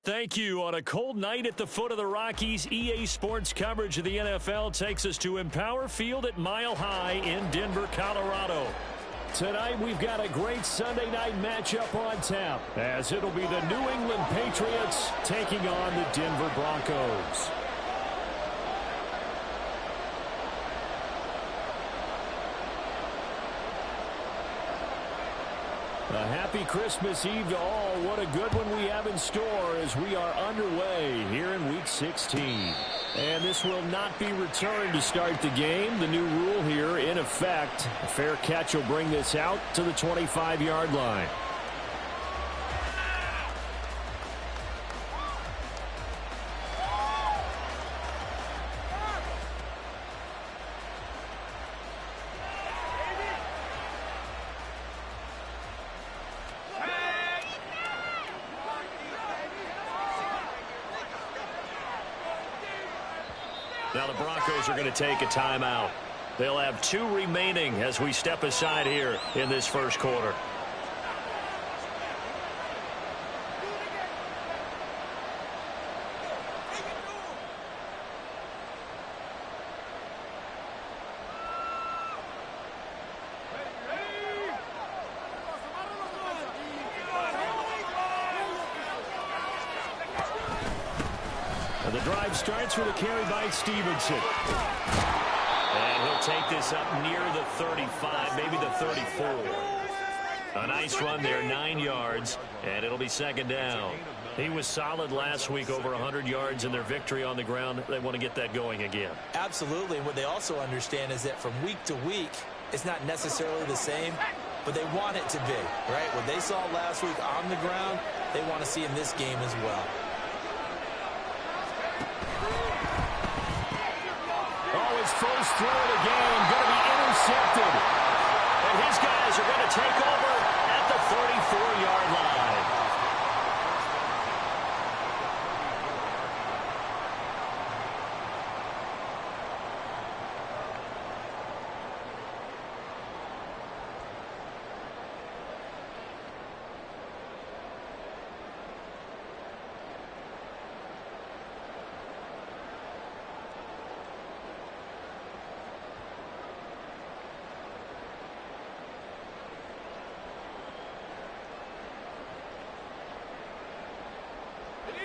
Thank you. On a cold night at the foot of the Rockies, EA Sports coverage of the NFL takes us to Empower Field at Mile High in Denver, Colorado. Tonight, we've got a great Sunday night matchup on tap, as it'll be the New England Patriots taking on the Denver Broncos. A happy Christmas Eve to all. What a good one we have in store as we are underway here in Week 16. And this will not be returned to start the game. The new rule here in effect. A fair catch will bring this out to the 25-yard line. Now the Broncos are going to take a timeout. They'll have 2 remaining as we step aside here in this first quarter. And the drive starts with a carry by Stevenson. And he'll take this up near the 35, maybe the 34. A nice run there, 9 yards, and it'll be second down. He was solid last week, over 100 yards in their victory on the ground. They want to get that going again. Absolutely, and what they also understand is that from week to week, it's not necessarily the same, but they want it to be, right? What they saw last week on the ground, they want to see in this game as well. First throw of the game, going to be intercepted. And his guys are going to take over at the 34-yard line.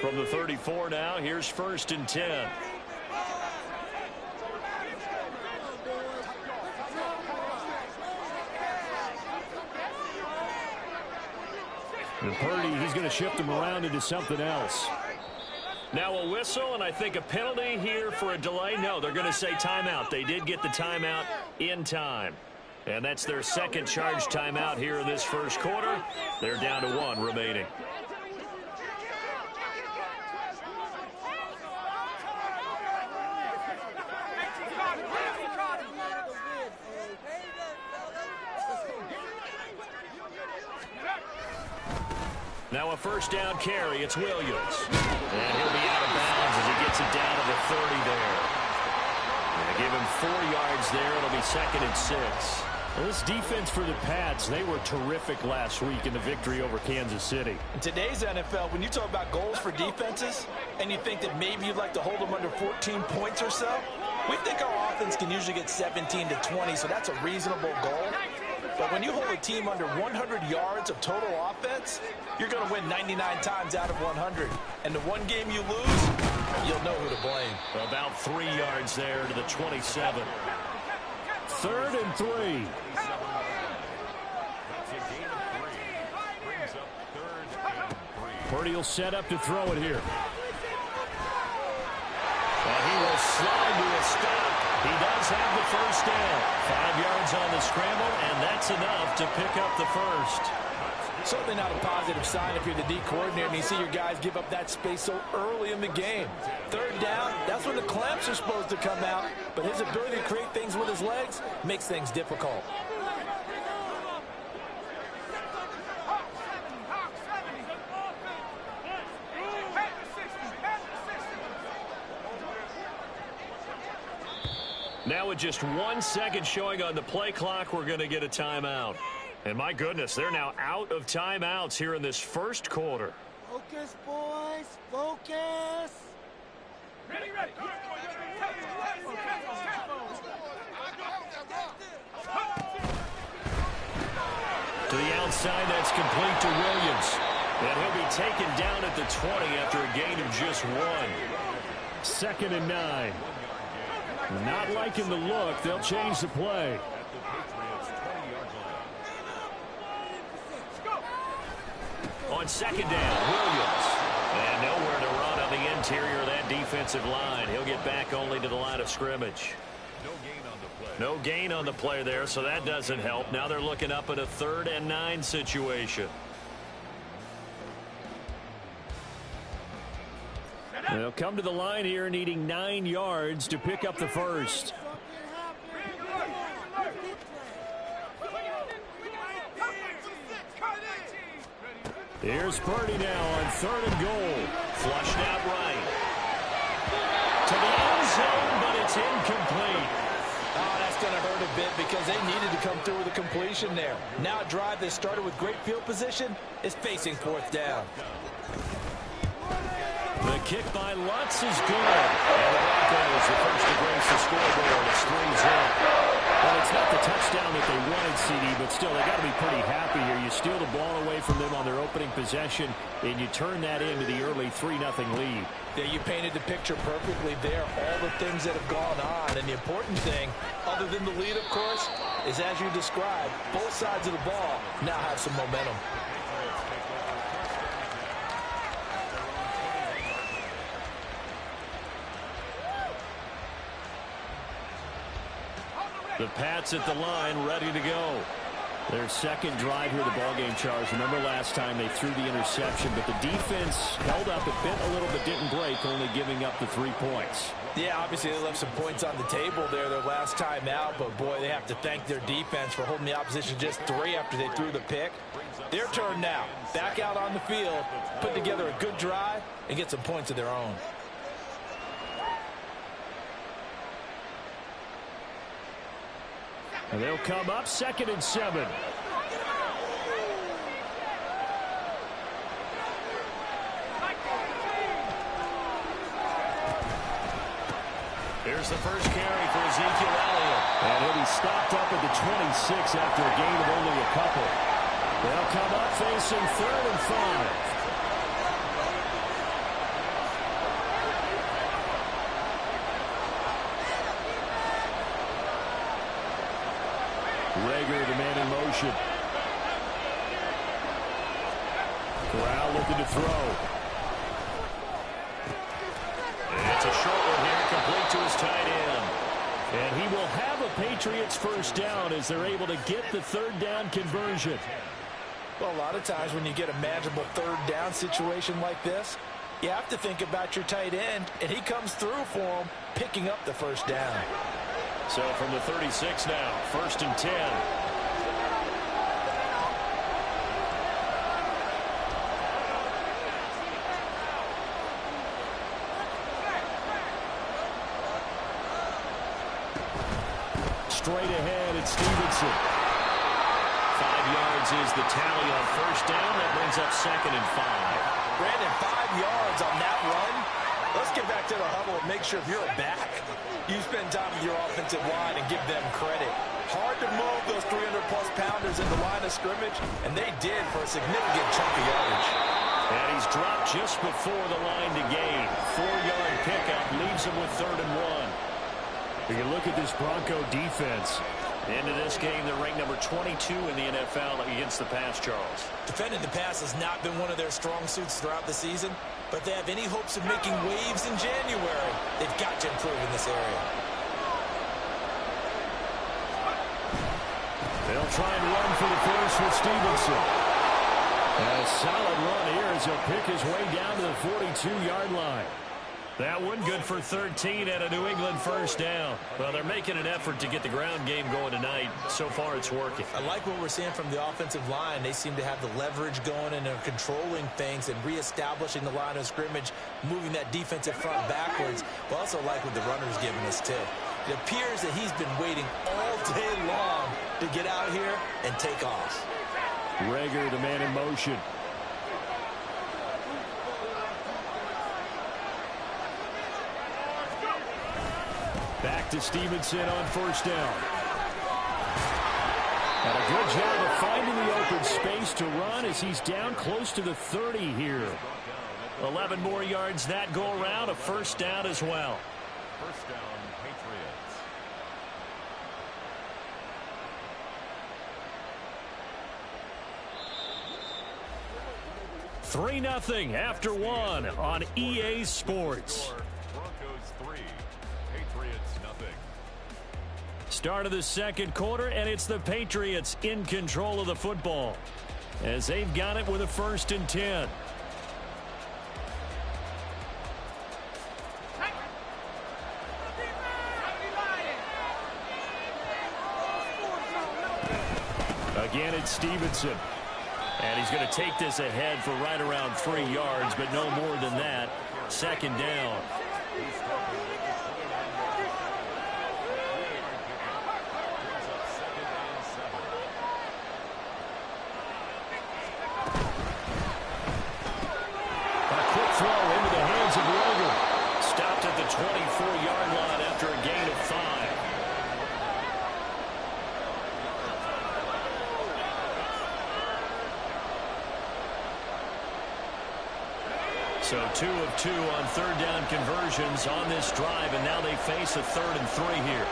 From the 34 now, here's 1st and 10. And Purdy, he's going to shift him around into something else. Now a whistle, and I think a penalty here for a delay. No, they're going to say timeout. They did get the timeout in time. And that's their second charge timeout here in this first quarter. They're down to 1 remaining. Now a first down carry. It's Williams. And he'll be out of bounds as he gets it down to the 30 there. And give him 4 yards there. It'll be 2nd and 6. Well, this defense for the Pats, they were terrific last week in the victory over Kansas City. In today's NFL, when you talk about goals for defenses, and you think that maybe you'd like to hold them under 14 points or so, we think our offense can usually get 17 to 20, so that's a reasonable goal. But when you hold a team under 100 yards of total offense, you're going to win 99 times out of 100. And the one game you lose, you'll know who to blame. About 3 yards there to the 27. 3rd and 3. Purdy will set up to throw it here. And he will slide to a stop. He does have the first down. 5 yards on the scramble, and that's enough to pick up the first. Certainly not a positive sign if you're the D coordinator and you see your guys give up that space so early in the game. 3rd down, that's when the clamps are supposed to come out, but his ability to create things with his legs makes things difficult. Now with just 1 second showing on the play clock, we're going to get a timeout. And my goodness, they're now out of timeouts here in this first quarter. Focus, boys. Focus. Ready, ready. To the outside, that's complete to Williams. And he'll be taken down at the 20 after a gain of just 1. 2nd and 9. Not liking the look. They'll change the play. On 2nd down, Williams. And nowhere to run on the interior of that defensive line. He'll get back only to the line of scrimmage. No gain on the play there, so that doesn't help. Now they're looking up at a 3rd and 9 situation. They'll come to the line here needing 9 yards to pick up the first. Here's Purdy now on 3rd and goal. Flushed out right. To the end zone, but it's incomplete. Oh, that's going to hurt a bit because they needed to come through with a completion there. Now a drive that started with great field position is facing 4th down. The kick by Lutz is good. And the Broncos the first to grace the scoreboard. It's 3-0. Well, it's not the touchdown that they wanted, CD, but still, they got to be pretty happy here. You steal the ball away from them on their opening possession, and you turn that into the early 3-0 lead. Yeah, you painted the picture perfectly there. All the things that have gone on, and the important thing, other than the lead, of course, is as you described, both sides of the ball now have some momentum. The Pats at the line, ready to go. Their second drive here, the ballgame, Charles. Remember last time they threw the interception, but the defense held up, it bit a little but didn't break, only giving up the 3 points. Yeah, obviously they left some points on the table there their last time out, but boy, they have to thank their defense for holding the opposition just 3 after they threw the pick. Their turn now. Back out on the field, put together a good drive, and get some points of their own. And they'll come up 2nd and 7. Here's the first carry for Ezekiel Elliott. And he'll be stopped up at the 26 after a gain of only a couple. They'll come up facing 3rd and 5. Rager, the man in motion. Corral looking to throw. And it's a short one here, complete to his tight end. And he will have a Patriots first down as they're able to get the 3rd down conversion. Well, a lot of times when you get a manageable 3rd down situation like this, you have to think about your tight end, and he comes through for him, picking up the first down. So from the 36 now, 1st and 10. Straight ahead, it's Stevenson. 5 yards is the tally on 1st down. That brings up 2nd and 5. Brandon, 5 yards on that run. Let's get back to the huddle and make sure if you're a back, you spend time with your offensive line and give them credit. Hard to move those 300-plus pounders in the line of scrimmage, and they did for a significant chunk of yardage. And he's dropped just before the line to gain. 4-yard pickup leaves him with 3rd and 1. We can look at this Bronco defense. Into this game, they're ranked number 22 in the NFL against the pass, Charles. Defending the pass has not been one of their strong suits throughout the season, but if they have any hopes of making waves in January, they've got to improve in this area. They'll try and run for the first with Stevenson. And a solid run here as he'll pick his way down to the 42-yard line. That one good for 13 at a New England first down. Well, they're making an effort to get the ground game going tonight. So far, it's working. I like what we're seeing from the offensive line. They seem to have the leverage going and are controlling things and reestablishing the line of scrimmage, moving that defensive front backwards. But also like what the runner's giving us, too. It appears that he's been waiting all day long to get out here and take off. Rager, the man in motion. Back to Stevenson on first down. And a good job of finding the open space to run as he's down close to the 30 here. 11 more yards that go around, a first down as well. First down, Patriots. 3-0 after one on EA Sports. Broncos 3, Patriots 0. Start of the second quarter, and it's the Patriots in control of the football as they've got it with a 1st and 10. Again, it's Stevenson. And he's going to take this ahead for right around 3 yards, but no more than that. 2nd down. A quick throw into the hands of Logan. Stopped at the 24-yard line after a gain of 5. So 2 of 2 on 3rd down conversions on this drive, and now they face a 3rd and 3 here.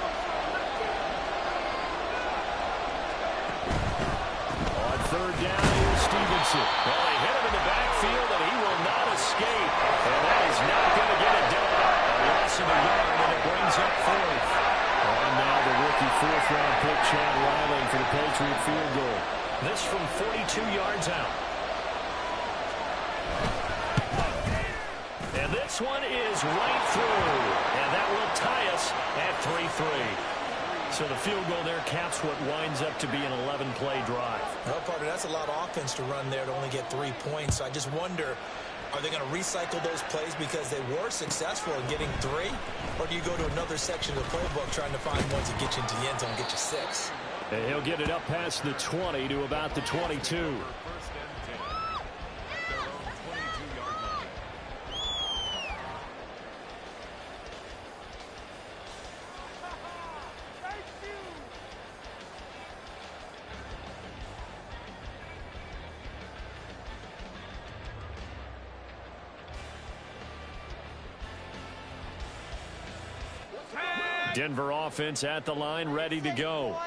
On 3rd down, here's Stevenson. Well, they hit him in the backfield, and he will not escape. And that is not going to get it done. A loss of a yard, and it brings up 4th. And now the rookie 4th-round pick, Chad Ryland, for the Patriot field goal. This from 42 yards out. And this one is right through. And that will tie us at 3-3. So the field goal there caps what winds up to be an 11-play drive. Well, partner, that's a lot of offense to run there to only get 3 points. So I just wonder, are they going to recycle those plays because they were successful in getting 3? Or do you go to another section of the playbook trying to find ones that get you into the end zone and get you 6? And he'll get it up past the 20 to about the 22. Denver offense at the line, ready to go.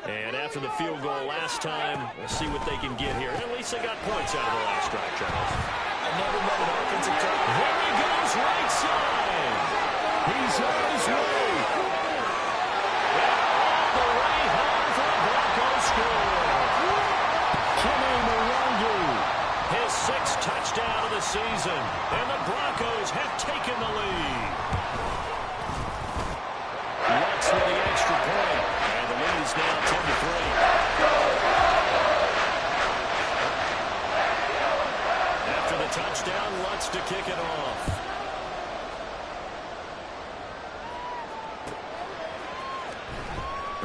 And after the field goal last time, we'll see what they can get here. At least they got points out of the last drive, Charles. I never met an offensive coach. There he goes, right side. He's on his way. And all the way home for the Broncos score. Kenny Mwangu, his 6th touchdown of the season. And the Broncos have taken the lead. Lutz with the extra point. And the lead is now 10-3. After the touchdown, Lutz to kick it off.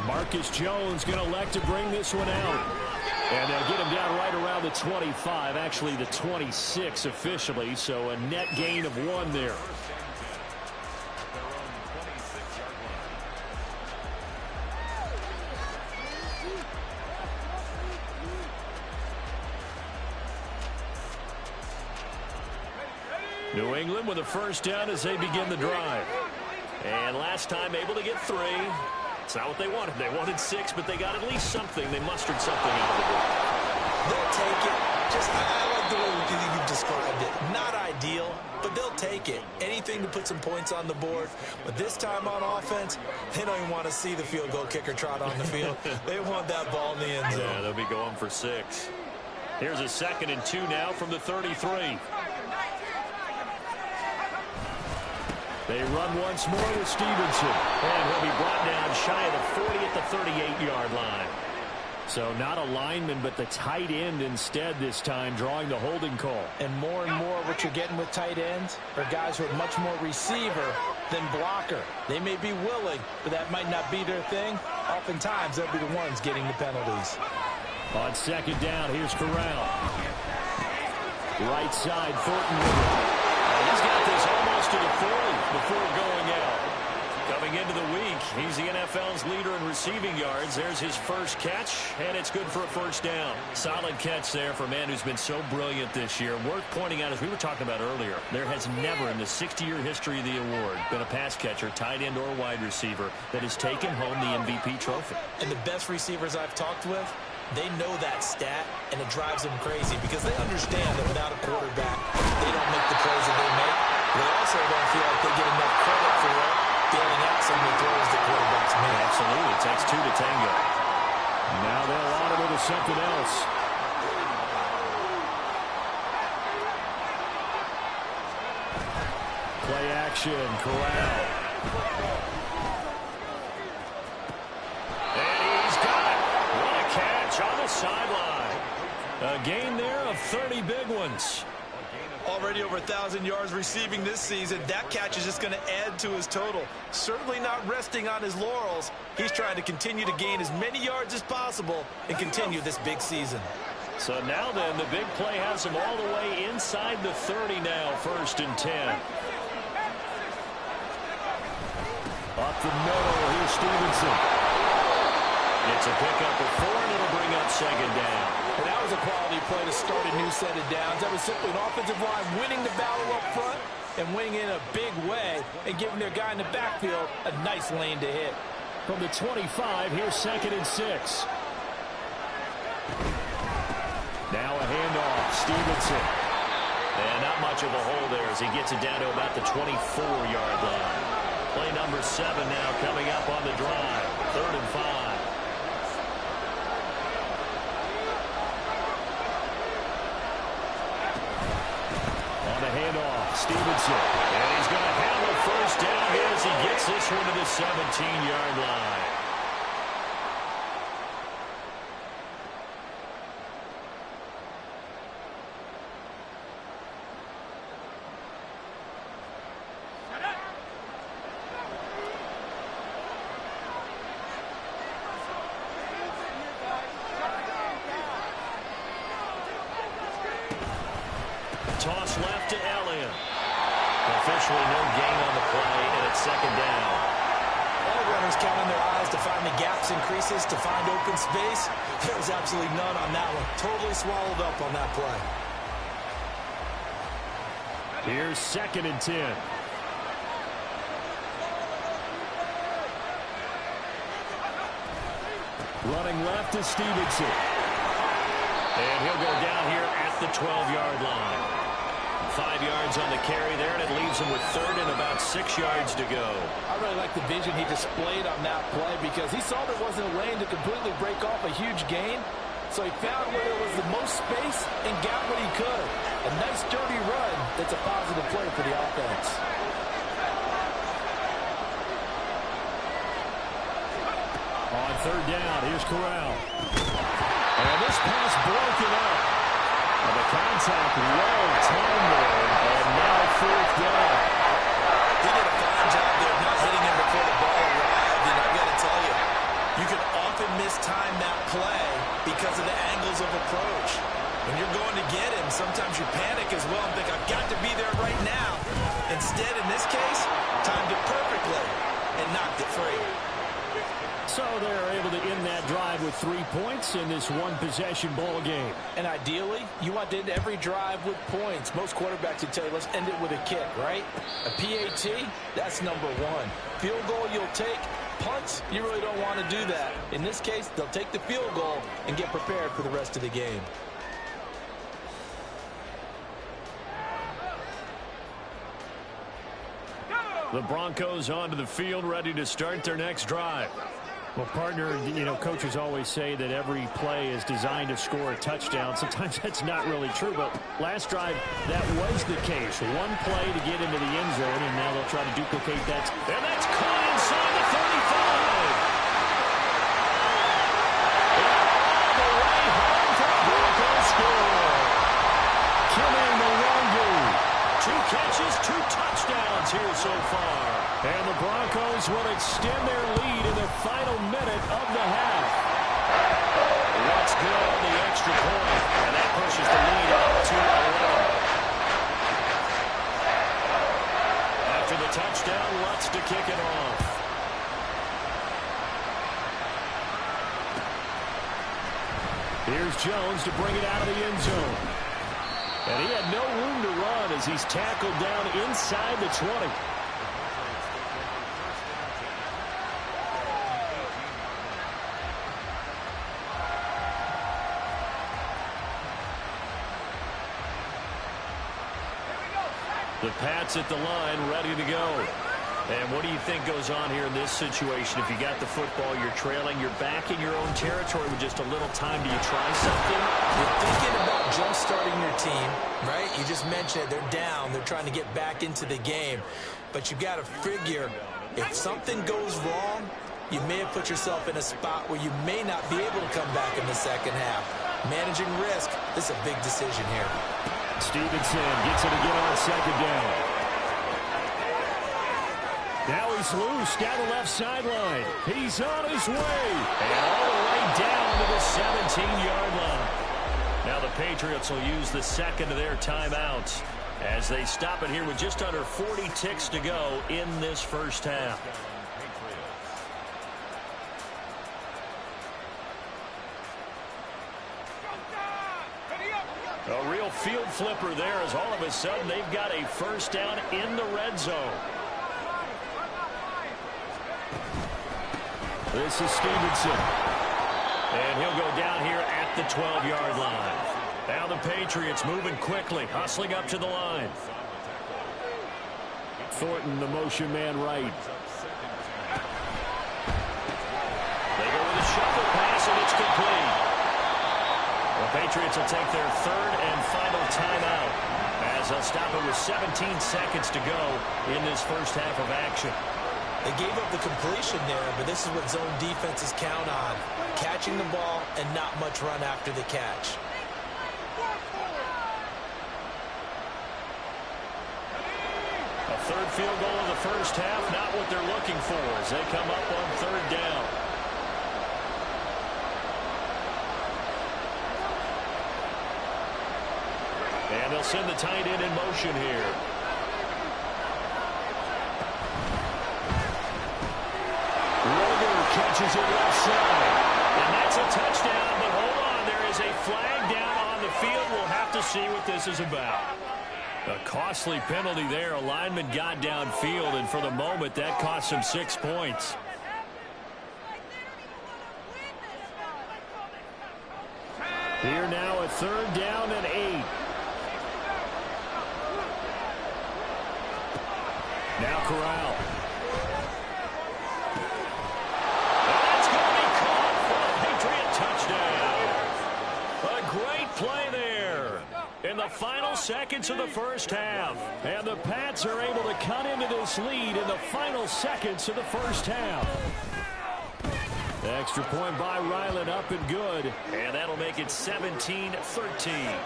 Marcus Jones going to elect to bring this one out. And they'll get him down right around the 25, actually the 26 officially, so a net gain of 1 there. New England with a 1st down as they begin the drive. And last time able to get 3. It's not what they wanted. They wanted 6, but they got at least something. They mustered something out of the board. They'll take it. I like the way you've described it. Not ideal, but they'll take it. Anything to put some points on the board. But this time on offense, they don't even want to see the field goal kicker trot on the field. They want that ball in the end zone. Yeah, they'll be going for 6. Here's a 2nd and 2 now from the 33. They run once more with Stevenson. And he'll be brought down shy of the 40 at the 38-yard line. So not a lineman, but the tight end instead this time, drawing the holding call. And more what you're getting with tight ends are guys who are much more receiver than blocker. They may be willing, but that might not be their thing. Oftentimes, they'll be the ones getting the penalties. On 2nd down, here's Corral. Right side, Thornton with it. He's got this almost to the 40 before going out. Coming into the week, he's the NFL's leader in receiving yards. There's his first catch, and it's good for a first down. Solid catch there for a man who's been so brilliant this year. Worth pointing out, as we were talking about earlier, there has never in the 60-year history of the award been a pass catcher, tight end, or wide receiver that has taken home the MVP trophy. And the best receivers I've talked with, they know that stat, and it drives them crazy because they understand that without a quarterback, they don't make the plays that they make. They also don't feel like they get enough credit for bailing out some of the throws that quarterbacks make. Absolutely. It takes two to tango. Now they'll audible to something else. Play action, Corral. And he's got it. What a catch on the sideline. A gain there of 30 big ones. Already over 1,000 yards receiving this season. That catch is just going to add to his total. Certainly not resting on his laurels. He's trying to continue to gain as many yards as possible and continue this big season. So now then, the big play has him all the way inside the 30 now, 1st and 10. Up the middle, here's Stevenson. It's a pickup of 4, and it'll bring up 2nd down. And that was a quality play to start a new set of downs. That was simply an offensive line winning the battle up front and winning in a big way and giving their guy in the backfield a nice lane to hit. From the 25, here's 2nd and 6. Now a handoff, Stevenson. And not much of a hole there as he gets it down to about the 24-yard line. Play number 7 now coming up on the drive. 3rd and 5. On the handoff, Stevenson. And he's going to have a first down here as he gets this one to the 17-yard line. Toss left to Elliott. Officially no gain on the play, and it's 2nd down. All runners counting their eyes to find the gaps and creases, to find open space. There was absolutely none on that one. Totally swallowed up on that play. Here's 2nd and 10. Running left to Stevenson. And he'll go down here at the 12-yard line. 5 yards on the carry there, and it leaves him with 3rd and about 6 yards to go. I really like the vision he displayed on that play because he saw there wasn't a lane to completely break off a huge gain. So he found where there was the most space and got what he could. A nice, dirty run that's a positive play for the offense. On 3rd down, here's Corral. And this pass broken up. And the contact well timed there. And now 4th down. He did a fine job there of not hitting him before the ball arrived. And I've got to tell you, you can often mistime that play because of the angles of approach. When you're going to get him, sometimes you panic as well and think, I've got to be there right now. Instead, in this case, timed it perfectly and knocked it free. So they're able to end that drive with 3 points in this one-possession ball game. And ideally, you want to end every drive with points. Most quarterbacks would tell you, let's end it with a kick, right? A PAT, that's number 1. Field goal you'll take. Punts, you really don't want to do that. In this case, they'll take the field goal and get prepared for the rest of the game. The Broncos onto the field, ready to start their next drive. Well, partner, you know, coaches always say that every play is designed to score a touchdown. Sometimes that's not really true, but last drive, that was the case. One play to get into the end zone, and now they'll try to duplicate that. And that's caught inside the 35. And all the way home for the Broncos score. Killing the Longo. 2 catches, 2 touchdowns here so far. And the Broncos will extend their lead in the final minute of the half. Let's go on the extra point. And that pushes the lead up to 11. After the touchdown, Lutz to kick it off. Here's Jones to bring it out of the end zone. And he had no room to run as he's tackled down inside the 20. The Pats at the line, ready to go. And what do you think goes on here in this situation? If you got the football, you're trailing, you're back in your own territory with just a little time. Do you try something? You're thinking about jump-starting your team, right? You just mentioned it. They're down. They're trying to get back into the game. But you got to figure, if something goes wrong, you may have put yourself in a spot where you may not be able to come back in the second half. Managing risk, this is a big decision here. Stevenson gets it again on second down. Now he's loose down the left sideline. He's on his way. And all the way down to the 17-yard line. Now the Patriots will use the second of their timeouts as they stop it here with just under 40 ticks to go in this first half. A real field flipper there as all of a sudden they've got a first down in the red zone. This is Stevenson. And he'll go down here at the 12-yard line. Now the Patriots moving quickly, hustling up to the line. Thornton, the motion man right. They go with a shuffle pass, and it's complete. The Patriots will take their third and final timeout as they'll stop it with 17 seconds to go in this first half of action. They gave up the completion there, but this is what zone defenses count on. Catching the ball and not much run after the catch. A third field goal in the first half, not what they're looking for as they come up on third down. And they'll send the tight end in motion here. Catches it left side. And that's a touchdown, but hold on. There is a flag down on the field. We'll have to see what this is about. A costly penalty there. A lineman got downfield, and for the moment, that cost him 6 points. Here now at third down and 8. Now Corral. Play there in the final seconds of the first half. And the Pats are able to cut into this lead in the final seconds of the first half. The extra point by Ryland up and good. And that'll make it 17-13.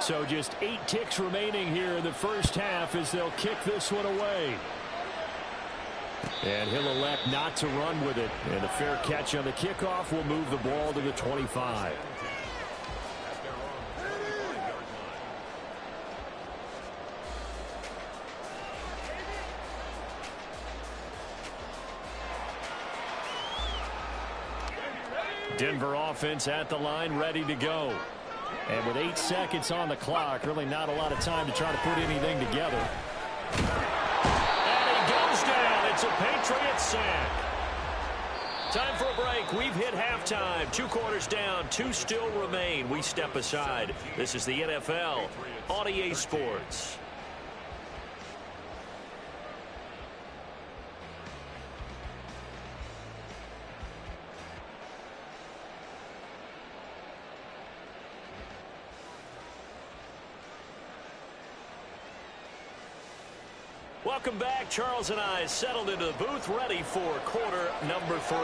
So just 8 ticks remaining here in the first half as they'll kick this one away. And he'll elect not to run with it. And a fair catch on the kickoff will move the ball to the 25. Denver offense at the line, ready to go. And with 8 seconds on the clock, really not a lot of time to try to put anything together. It's a Patriots sack. Time for a break. We've hit halftime. 2 quarters down. 2 still remain. We step aside. This is the NFL on EA Sports. Welcome back. Charles and I settled into the booth, ready for quarter number 3.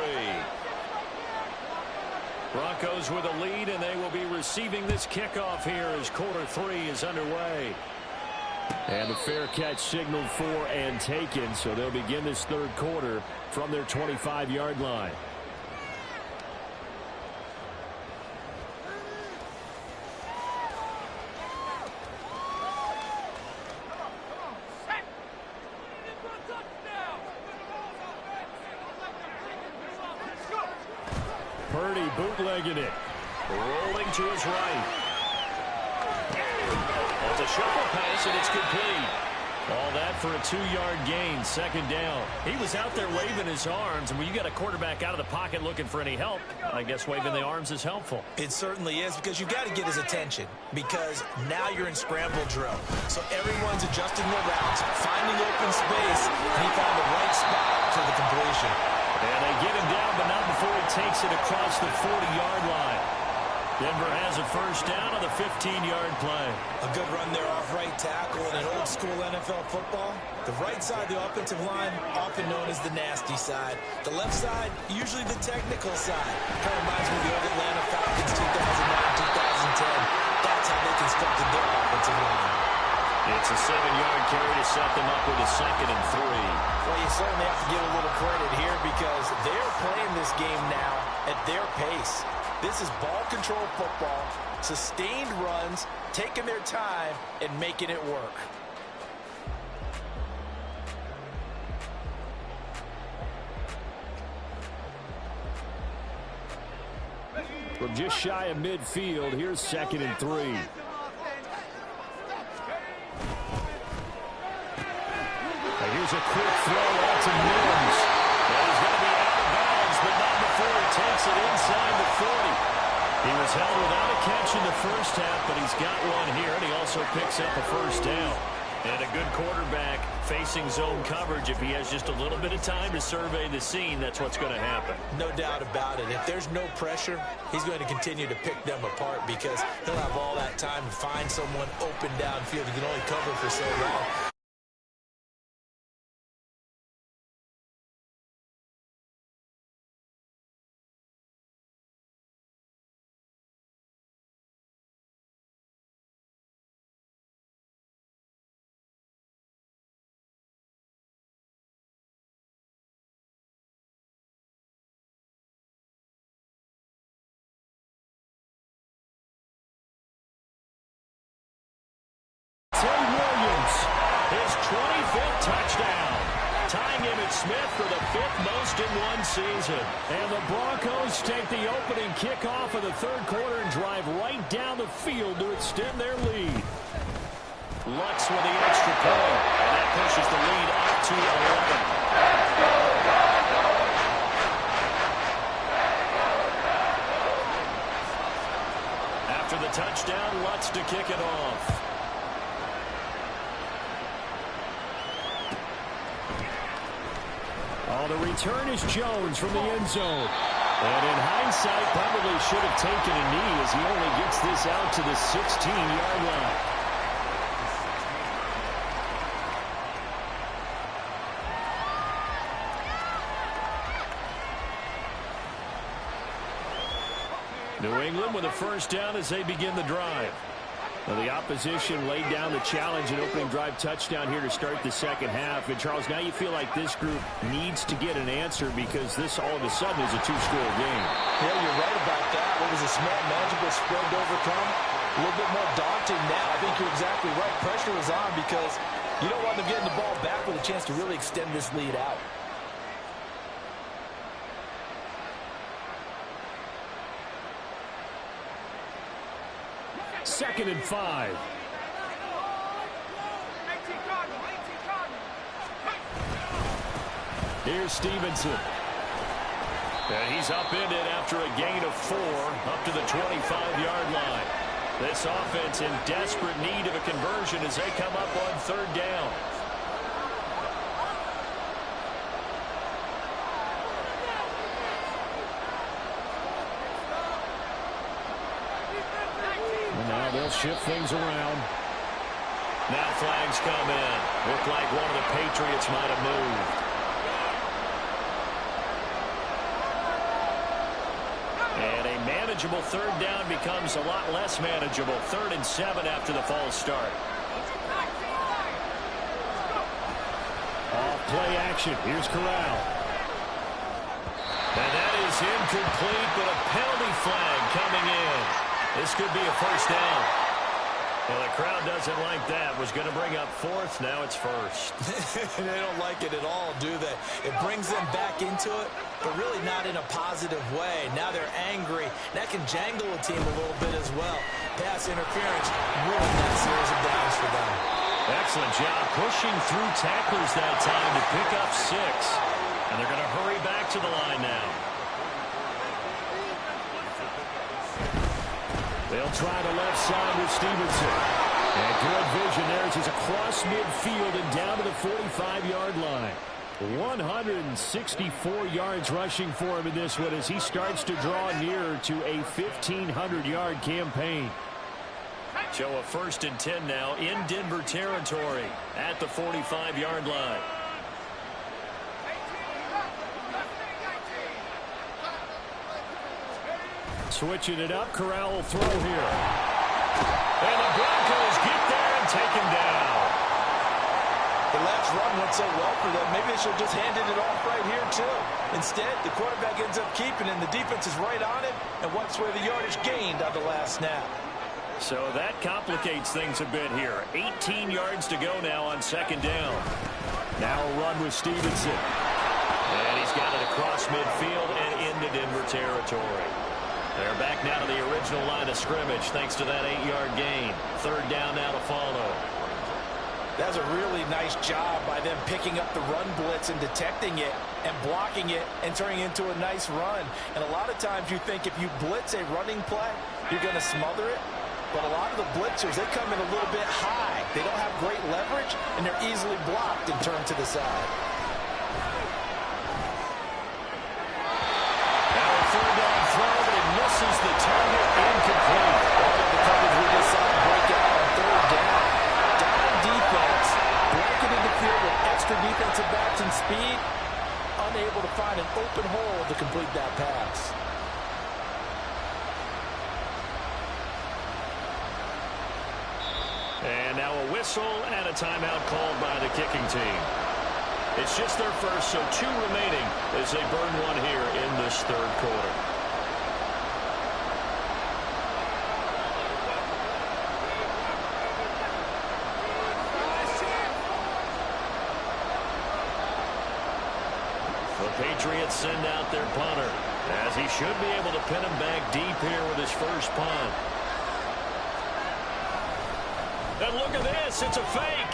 Broncos with a lead, and they will be receiving this kickoff here as quarter 3 is underway. And the fair catch signaled for and taken, so they'll begin this third quarter from their 25-yard line. bootlegging it. Rolling to his right. It's a shuffle pass, and it's complete. All that for a 2-yard gain, second down. He was out there waving his arms, and when you got a quarterback out of the pocket looking for any help, I guess waving the arms is helpful. It certainly is, because you got to get his attention, because now you're in scramble drill. So everyone's adjusting their routes, finding open space, and he found the right spot for the completion. And they get him down, but not before he takes it across the 40-yard line. Denver has a first down on the 15-yard play. A good run there off right tackle in an old-school NFL football. The right side of the offensive line, often known as the nasty side. The left side, usually the technical side. Kind of reminds me of the old Atlanta Falcons 2009-2010. That's how they constructed their offensive line. It's a 7-yard carry to set them up with a 2nd and 3. Well, you certainly have to give a little credit here, because they're playing this game now at their pace. This is ball control football, sustained runs, taking their time, and making it work. From just shy of midfield, here's 2nd and 3. Here's a quick throw out to Mims. He's going to be out of bounds, but not before he takes it inside the 40. He was held without a catch in the first half, but he's got one here, and he also picks up a first down. And a good quarterback facing zone coverage. If he has just a little bit of time to survey the scene, that's what's going to happen. No doubt about it. If there's no pressure, he's going to continue to pick them apart, because he'll have all that time to find someone open downfield. He can only cover for so long. His 25th touchdown, tying Emmitt Smith for the 5th most in one season. And the Broncos take the opening kickoff of the 3rd quarter and drive right down the field to extend their lead. Lutz with the extra point, and that pushes the lead up to 11. After the touchdown, Lutz to kick it off. Oh, the return is Jones from the end zone. And in hindsight, probably should have taken a knee, as he only gets this out to the 16-yard line. New England with a first down as they begin the drive. Now, the opposition laid down the challenge and opening drive touchdown here to start the second half. And, Charles, now you feel like this group needs to get an answer, because this all of a sudden is a 2-score game. Yeah, you're right about that. What was a small, manageable spread to overcome? A little bit more daunting now. I think you're exactly right. Pressure is on, because you don't want them getting the ball back with a chance to really extend this lead out. Second and 5. Here's Stevenson. And he's upended after a gain of 4 up to the 25-yard line. This offense in desperate need of a conversion as they come up on 3rd down. Now they'll shift things around. Now flags come in. Looked like one of the Patriots might have moved. And a manageable 3rd down becomes a lot less manageable. 3rd and 7 after the false start. Off play action. Here's Corral. And that is incomplete, but a penalty flag coming in. This could be a first down. Well, the crowd doesn't like that. Was going to bring up fourth. Now it's first. They don't like it at all, do they? It brings them back into it, but really not in a positive way. Now they're angry. That can jangle a team a little bit as well. Pass interference ruined that series of downs for them. Excellent job pushing through tacklers that time to pick up 6. And they're going to hurry back to the line now. They'll try the left side with Stevenson. And good vision there as he's across midfield and down to the 45-yard line. 164 yards rushing for him in this one as he starts to draw nearer to a 1,500-yard campaign. So a 1st and 10 now in Denver territory at the 45-yard line. Switching it up, Corral will throw here. And the Broncos get there and take him down. The last run went so well for them, maybe they should have just handed it off right here, too. Instead, the quarterback ends up keeping it, and the defense is right on it and wipes away the yardage gained on the last snap. So that complicates things a bit here. 18 yards to go now on 2nd down. Now a run with Stevenson. And he's got it across midfield and into Denver territory. They're back now to the original line of scrimmage thanks to that 8-yard gain. 3rd down now to follow. That's a really nice job by them picking up the run blitz and detecting it and blocking it and turning it into a nice run. And a lot of times you think if you blitz a running play, you're going to smother it. But a lot of the blitzers, they come in a little bit high. They don't have great leverage, and they're easily blocked and turned to the side. Now a 3rd down throw, but it misses the target, incomplete. The coverage we just saw break out on 3rd down. Down defense, blanketed the field with extra defensive backs and speed, unable to find an open hole to complete that pass. And now a whistle and a timeout called by the kicking team. It's just their first, so 2 remaining as they burn one here in this 3rd quarter. The Patriots send out their punter, as he should be able to pin him back deep here with his first punt. And look at this, it's a fake.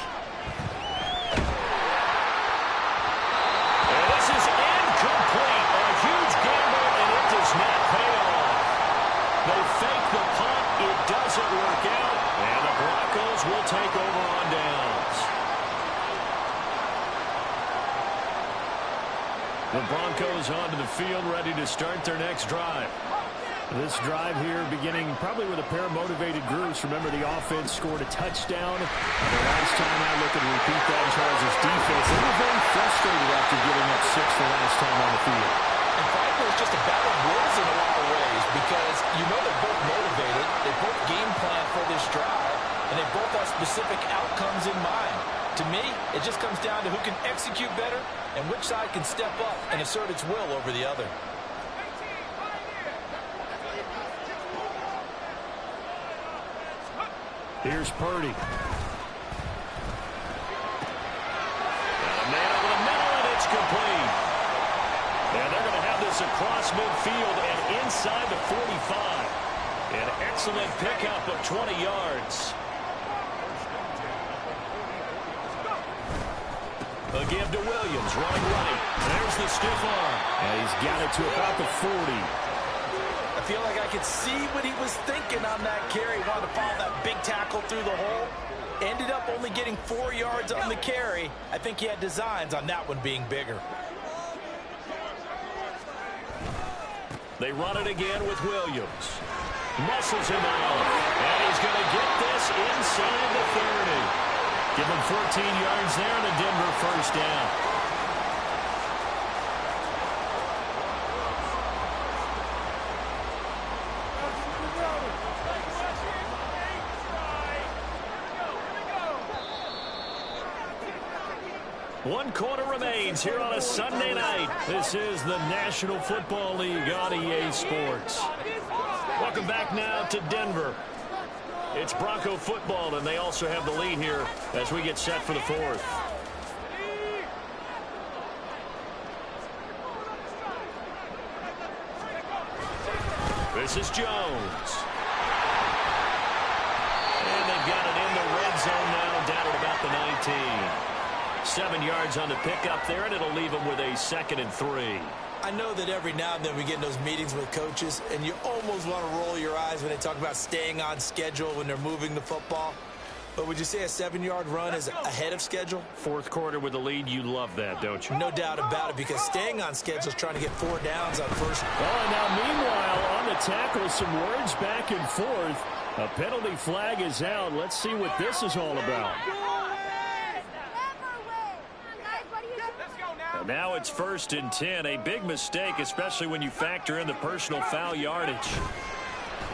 And this is incomplete. A huge gamble, and it does not pay off. They fake the punt, it doesn't work out, and the Broncos will take over on downs. The Broncos onto the field, ready to start their next drive. This drive here beginning probably with a pair of motivated groups. Remember, the offense scored a touchdown. And the last time I look and repeat that, Charles' defense, they were very frustrated after giving up 6 the last time on the field. And frankly, it's just a battle of wills in a lot of ways because you know they're both motivated. They both game plan for this drive, and they both have specific outcomes in mind. To me, it just comes down to who can execute better and which side can step up and assert its will over the other. Here's Purdy. And a man over the middle, and it's complete. And they're going to have this across midfield and inside the 45. An excellent pickup of 20 yards. A give to Williams, running right. There's the stiff arm. And he's got it to about the 40. I feel like I could see what he was thinking on that carry. He wanted to follow that big tackle through the hole. Ended up only getting 4 yards on the carry. I think he had designs on that one being bigger. They run it again with Williams. Muscles him out. And he's going to get this inside the 30. Give him 14 yards there and a Denver first down. One quarter remains here on a Sunday night. This is the National Football League on EA Sports. Welcome back now to Denver. It's Bronco football, and they also have the lead here as we get set for the fourth. This is Jones. And they've got it in the red zone now, down at about the 19. 7 yards on the pickup there, and it'll leave them with a 2nd and 3. I know that every now and then we get in those meetings with coaches, and you almost want to roll your eyes when they talk about staying on schedule when they're moving the football. But would you say a 7-yard run is ahead of schedule? Fourth quarter with the lead, you love that, don't you? No doubt about it, because staying on schedule is trying to get 4 downs on first. Oh, and now meanwhile, on the tackle, some words back and forth. A penalty flag is out. Let's see what this is all about. And now it's 1st and 10. A big mistake, especially when you factor in the personal foul yardage.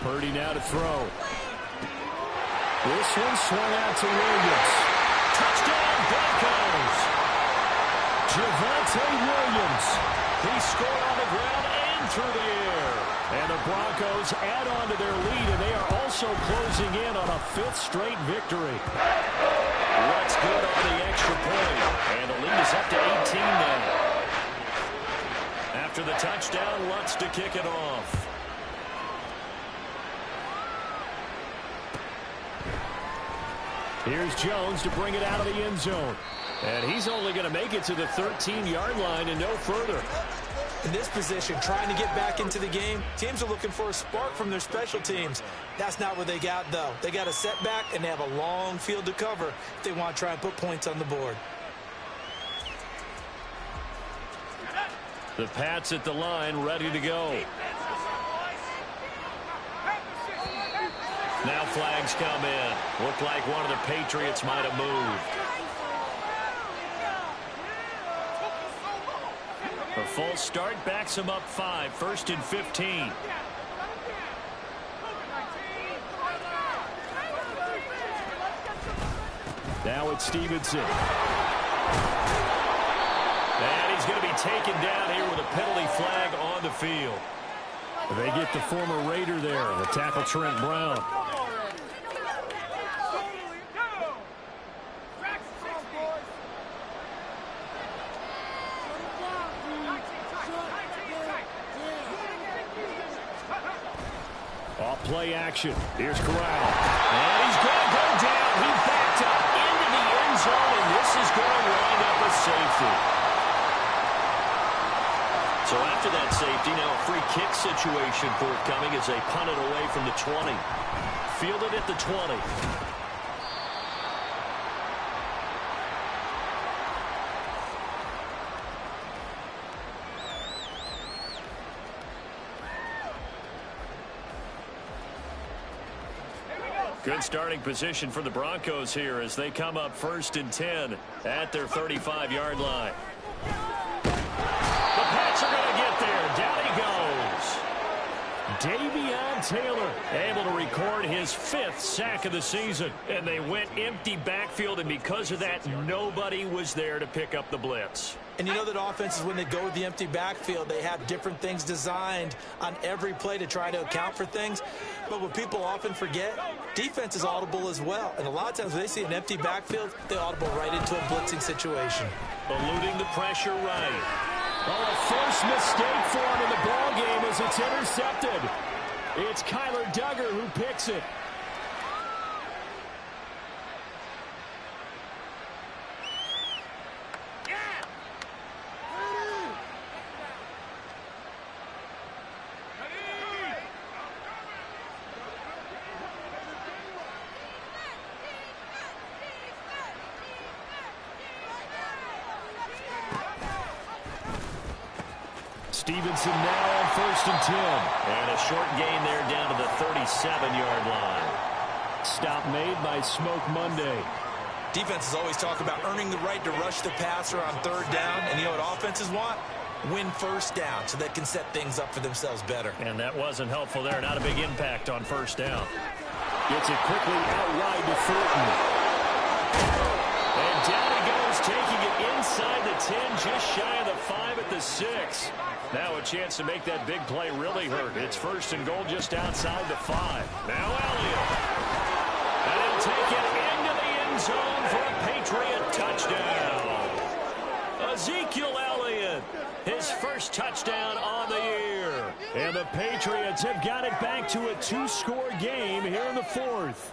Purdy now to throw. This one swung out to Williams. Touchdown, Broncos. Javonte Williams. He scored on the ground and through the air. And the Broncos add on to their lead, and they are also closing in on a 5th straight victory. What's good on the extra point. And the lead is up to 18 now. After the touchdown, Lutz to kick it off. Here's Jones to bring it out of the end zone. And he's only going to make it to the 13-yard line and no further. In this position, trying to get back into the game, teams are looking for a spark from their special teams. That's not what they got, though. They got a setback, and they have a long field to cover if they want to try and put points on the board. The Pats at the line, ready to go. Now flags come in. Looked like one of the Patriots might have moved. A false start backs him up 5. 1st and 15. Now it's Stevenson. And he's going to be taken down here with a penalty flag on the field. They get the former Raider there, the tackle Trent Brown. Off play action. Here's Corral. And he's going to go down. He backed up into the end zone, and this is going to wind up a safety. So after that safety, now a free kick situation forthcoming as they punt it away from the 20. Fielded at the 20. Good starting position for the Broncos here as they come up 1st and 10 at their 35-yard line. The Pats are going to get there. Down he goes. Davion Taylor Able to record his 5th sack of the season. And they went empty backfield, and because of that, nobody was there to pick up the blitz. And you know that offenses, when they go with the empty backfield, they have different things designed on every play to try to account for things. But what people often forget, defense is audible as well. And a lot of times when they see an empty backfield, they audible right into a blitzing situation. Eluding the pressure right. Oh, a first mistake for him in the ball game as it's intercepted. It's Kyler Duggar who picks it. Stevenson now on 1st and 10. And a short gain there down to the 37-yard line. Stop made by Smoke Monday. Defenses always talk about earning the right to rush the passer on 3rd down. And you know what offenses want? Win 1st down so they can set things up for themselves better. And that wasn't helpful there. Not a big impact on 1st down. Gets it quickly out wide to Fulton. And down he goes, taking it inside the 10, just shy of the 5 at the 6. Now a chance to make that big play really hurt. It's 1st and goal just outside the 5. Now Elliott. take it into the end zone for a Patriot touchdown. Ezekiel Elliott, his first touchdown on the year. And the Patriots have got it back to a 2-score game here in the fourth.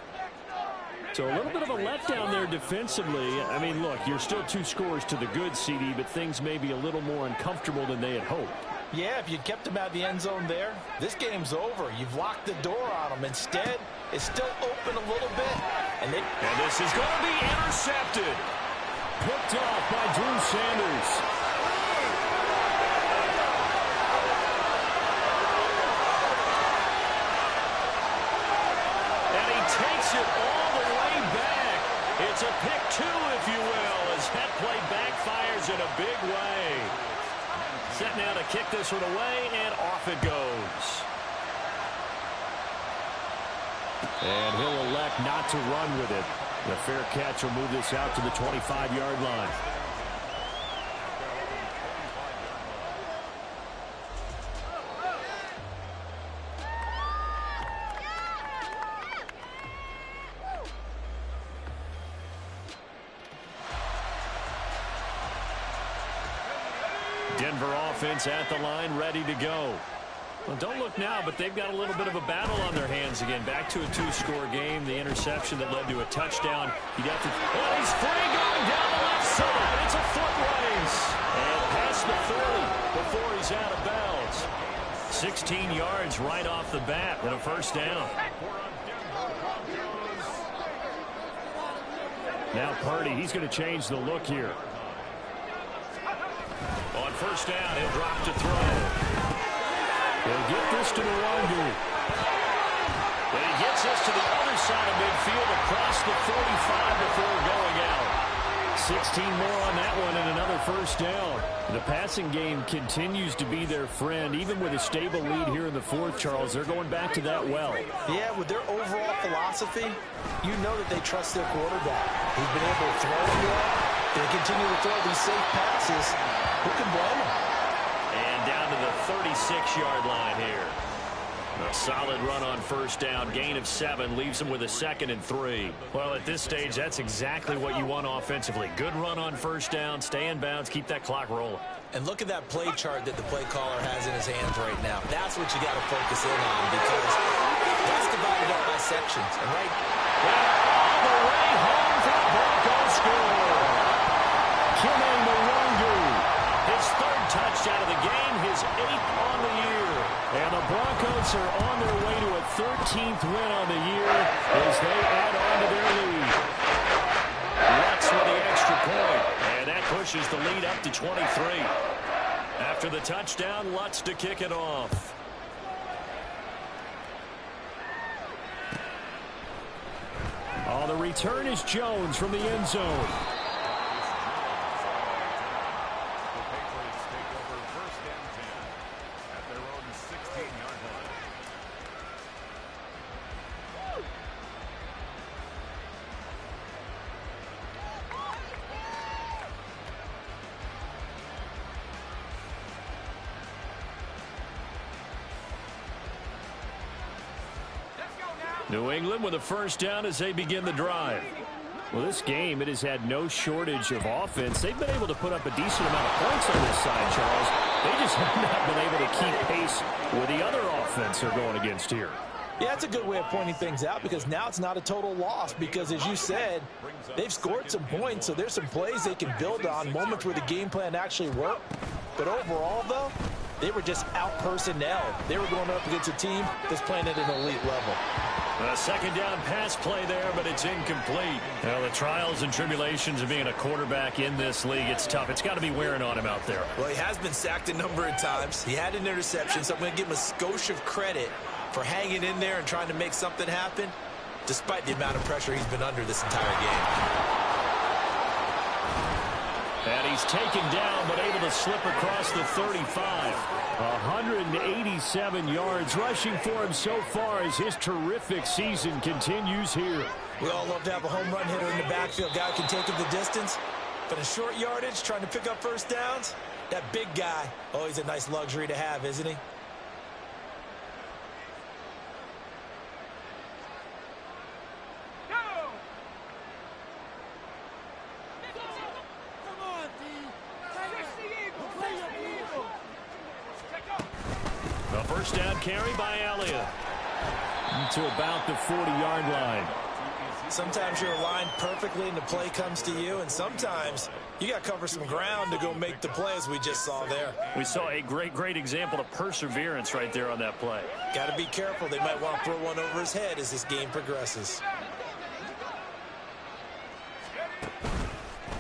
So a little bit of a letdown there defensively. I mean, look, you're still 2 scores to the good, CD, but things may be a little more uncomfortable than they had hoped. Yeah, if you kept him out of the end zone there, this game's over. You've locked the door on him. Instead, it's still open a little bit. And this is going to be intercepted. Picked off by Drew Sanders. And he takes it all the way back. It's a pick 2, if you will, as that play backfires in a big way. Set now to kick this one away, and off it goes. And he'll elect not to run with it. The fair catch will move this out to the 25-yard line. Denver offense at the line, ready to go. Well, don't look now, but they've got a little bit of a battle on their hands again. Back to a 2-score game. The interception that led to a touchdown. He'd have to... Oh, he's free going down the left side. It's a foot race. And past the 30 before he's out of bounds. 16 yards right off the bat and a first down. Now Purdy, he's going to change the look here. On first down, he'll drop to throw. They'll get this to Nwangu. And he gets this to the other side of midfield across the 45 before going out. 16 more on that one and another first down. The passing game continues to be their friend. Even with a stable lead here in the fourth, Charles, they're going back to that well. Yeah, with their overall philosophy, you know that they trust their quarterback. He's been able to throw it well. They continue to throw these safe passes. Who can blame them? And down to the 36-yard line here. A solid run on first down. Gain of 7 leaves them with a 2nd and 3. Well, at this stage, that's exactly what you want offensively. Good run on first down. Stay in bounds. Keep that clock rolling. And look at that play chart that the play caller has in his hands right now. That's what you got to focus in on because that's divided up by sections. And right all the way home for the Broncos score. Kime Nwangu. His 3rd touchdown of the game, his 8th on the year. And the Broncos are on their way to a 13th win on the year as they add on to their lead. Lutz with the extra point, and that pushes the lead up to 23. After the touchdown, Lutz to kick it off. Oh, the return is Jones from the end zone. New England with a first down as they begin the drive. Well, this game, it has had no shortage of offense. They've been able to put up a decent amount of points on this side, Charles. They just have not been able to keep pace with the other offense they're going against here. Yeah, that's a good way of pointing things out because now it's not a total loss because, as you said, they've scored some points, so there's some plays they can build on, moments where the game plan actually worked. But overall, though, they were just out-personnel. They were going up against a team that's playing at an elite level. A second down pass play there, but it's incomplete. Well, the trials and tribulations of being a quarterback in this league, it's tough. It's got to be wearing on him out there. Well, he has been sacked a number of times. He had an interception, so I'm going to give him a skosh of credit for hanging in there and trying to make something happen, despite the amount of pressure he's been under this entire game. And he's taken down, but able to slip across the 35. 187 yards rushing for him so far as his terrific season continues here. We all love to have a home run hitter in the backfield. Guy who can take him the distance. But in short yardage, trying to pick up first downs, that big guy, always a nice luxury to have, isn't he? First down carry by Elliott. To about the 40-yard line. Sometimes you're aligned perfectly and the play comes to you, and sometimes you got to cover some ground to go make the play, as we just saw there. We saw a great example of perseverance right there on that play. Got to be careful. They might want to throw one over his head as this game progresses.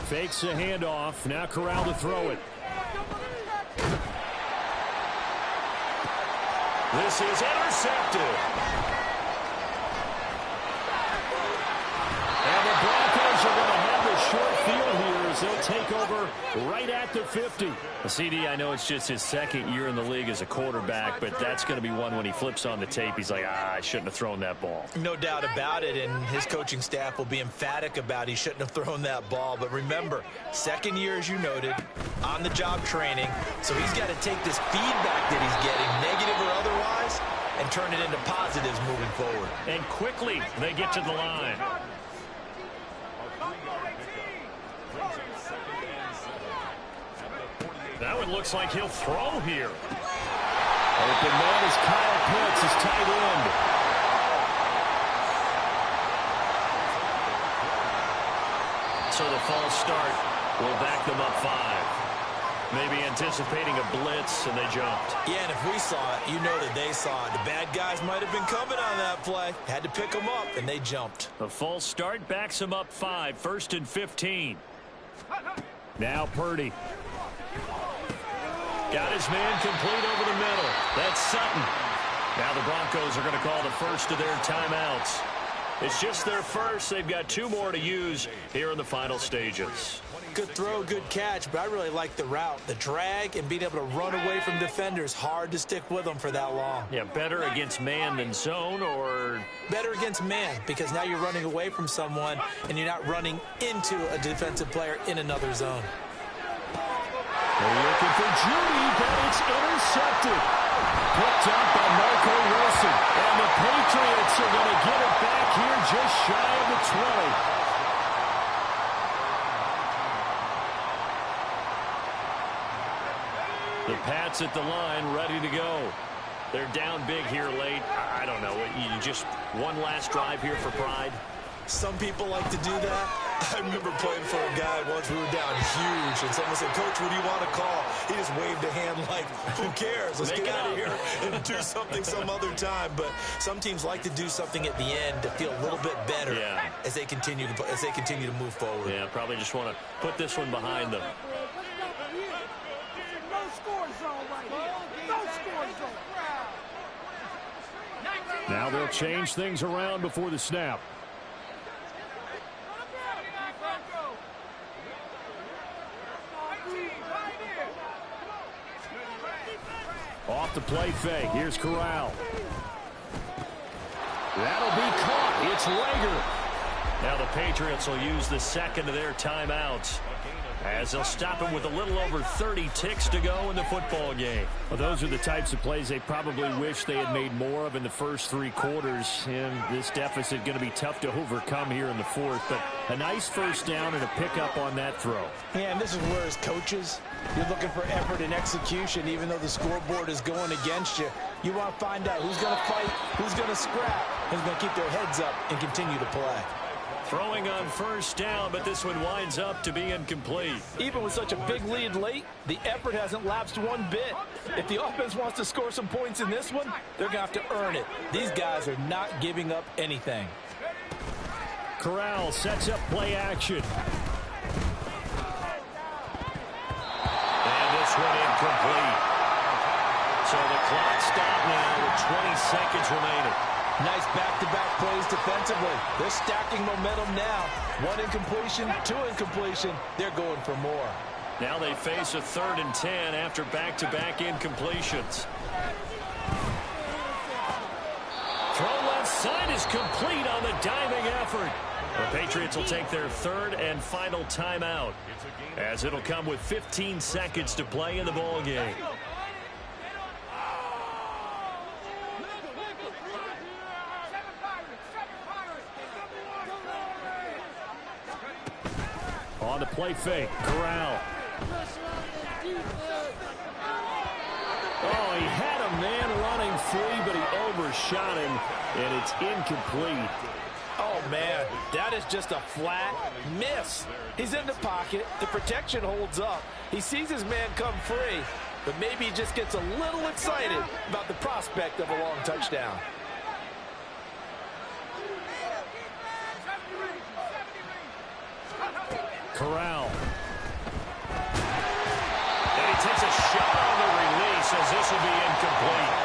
Fakes the handoff. Now Corral to throw it. This is intercepted. And the Broncos are going to have the short field here as they'll take over right at the 50. CD, I know it's just his second year in the league as a quarterback, but that's going to be one when he flips on the tape. He's like, I shouldn't have thrown that ball. No doubt about it, and his coaching staff will be emphatic about he shouldn't have thrown that ball. But remember, second year, as you noted, on-the-job training, so he's got to take this feedback that he's getting, negative or otherwise, and turn it into positives moving forward. And quickly, they get to the line. That one looks like he'll throw here. Open man is Kyle Pitts, his tight end. So the false start will back them up 5. Maybe anticipating a blitz, and they jumped. Yeah, and if we saw it, you know that they saw it. The bad guys might have been coming on that play. Had to pick them up, and they jumped. The false start backs them up 5. 1st and 15. Now Purdy. Got his man complete over the middle. That's Sutton. Now the Broncos are going to call the first of their timeouts. It's just their first. They've got 2 more to use here in the final stages. Good throw, good catch, but I really like the route. The drag and being able to run away from defenders. Hard to stick with them for that long. Yeah, better against man than zone, or? Better against man, because now you're running away from someone and you're not running into a defensive player in another zone. They're looking for Judy, but it's intercepted. Picked up by Marco Wilson. And the Patriots are going to get it back here just shy of the 20. The Pats at the line, ready to go. They're down big here late. I don't know. You just one last drive here for pride. Some people like to do that. I remember playing for a guy once. We were down huge, and someone said, "Coach, what do you want to call?" He just waved a hand like, "Who cares? Let's get out of here and do something some other time." But some teams like to do something at the end to feel a little bit better as they continue to move forward. Yeah, probably just want to put this one behind them. Now they'll change things around before the snap. Off the play fake. Here's Corral. That'll be caught. It's Rager. Now the Patriots will use the second of their timeouts, as they'll stop him with a little over 30 ticks to go in the football game. Well, those are the types of plays they probably wish they had made more of in the first 3 quarters. And this deficit going to be tough to overcome here in the 4th. But a nice first down and a pickup on that throw. Yeah, and this is where, as coaches, you're looking for effort and execution. Even though the scoreboard is going against you, you want to find out who's going to fight, who's going to scrap, who's going to keep their heads up and continue to play. Throwing on first down, but this one winds up to be incomplete. Even with such a big lead late, the effort hasn't lapsed one bit. If the offense wants to score some points in this one, they're going to have to earn it. These guys are not giving up anything. Corral sets up play action. And this one incomplete. So the clock stopped now with 20 seconds remaining. Nice back-to-back plays defensively. They're stacking momentum now. 1 incompletion, 2 incompletion. They're going for more. Now they face a 3rd and 10 after back-to-back incompletions. Throw left side is complete on the diving effort. The Patriots will take their 3rd and final timeout, as it'll come with 15 seconds to play in the ball game. On the play fake, Corral. Oh, he had a man running free, but he overshot him, and it's incomplete. Oh, man, that is just a flat miss. He's in the pocket. The protection holds up. He sees his man come free, but maybe he just gets a little excited about the prospect of a long touchdown. Corral. And he takes a shot on the release as this will be incomplete.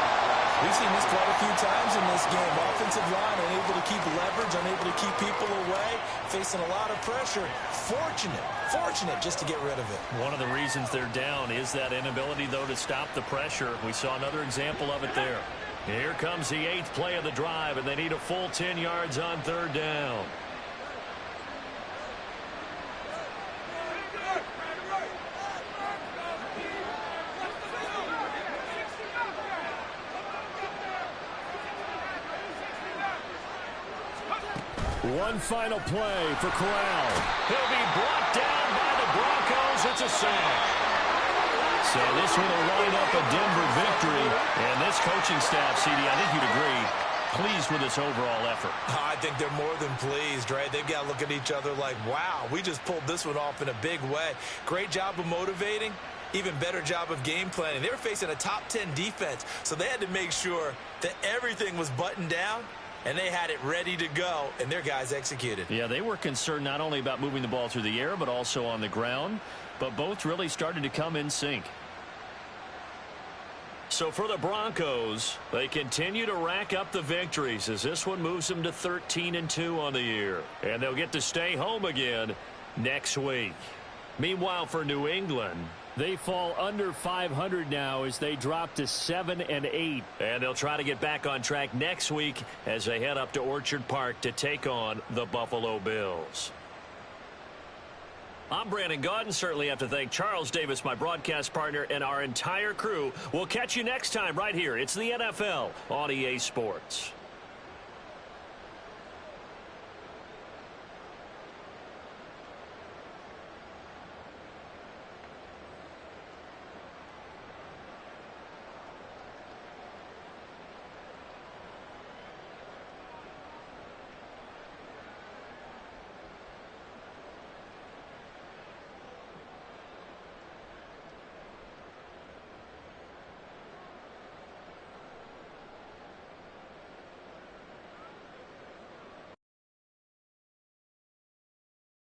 We've seen this quite a few times in this game. Offensive line unable to keep leverage, unable to keep people away, facing a lot of pressure. Fortunate just to get rid of it. One of the reasons they're down is that inability, though, to stop the pressure. We saw another example of it there. Here comes the 8th play of the drive, and they need a full 10 yards on 3rd down. One final play for Corral. He'll be brought down by the Broncos. It's a sack. So this will wind up a Denver victory. And this coaching staff, CD, I think you'd agree, pleased with this overall effort. I think they're more than pleased, right? They've got to look at each other like, wow, we just pulled this one off in a big way. Great job of motivating. Even better job of game planning. They were facing a top 10 defense, so they had to make sure that everything was buttoned down, and they had it ready to go, and their guys executed. Yeah, they were concerned not only about moving the ball through the air, but also on the ground. But both really started to come in sync. So for the Broncos, they continue to rack up the victories as this one moves them to 13-2 on the year. And they'll get to stay home again next week. Meanwhile, for New England, they fall under 500 now as they drop to 7-8. And they'll try to get back on track next week as they head up to Orchard Park to take on the Buffalo Bills. I'm Brandon Gaudin. Certainly have to thank Charles Davis, my broadcast partner, and our entire crew. We'll catch you next time right here. It's the NFL on EA Sports.